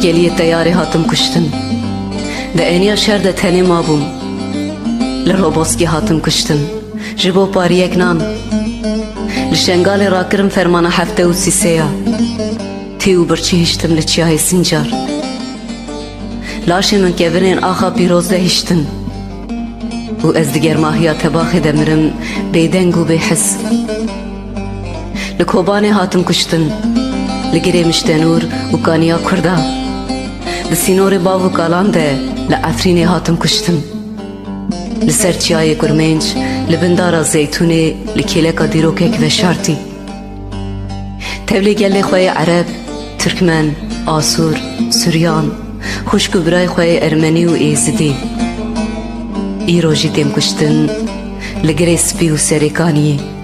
geliye teyarê hatim kuştin. Di eniya şer de tenê mabûm. Li roboskî hatim kuştin. Ji bo pariyek nan. Li şengalê rakirim fermana hefte û sîseya. Tî û birçî hiştim li çiyayê Sincar. Laşê min kevinên axa pîroz de hiştin. û ez di germahiya tebaxê de mirim bêdeng û bêhis. Li Kobanê hatim kuştin. Li girê Miştenûr û Kaniya Kurda. Di sînorê bav û kalan de li Efrînê hatim kuştin. Li ser çiyayê Kurmenc, li bindara Zeytûnê, li kêleka dîrokek veşartî. Tevlê gelê xwe yê Ereb, Türkmen, Asûr, Sûryan, xuşk û birayê xwe yê Ermenî û Êzidî. Îro jî têm kuştin li girê spî û serê Kaniyê.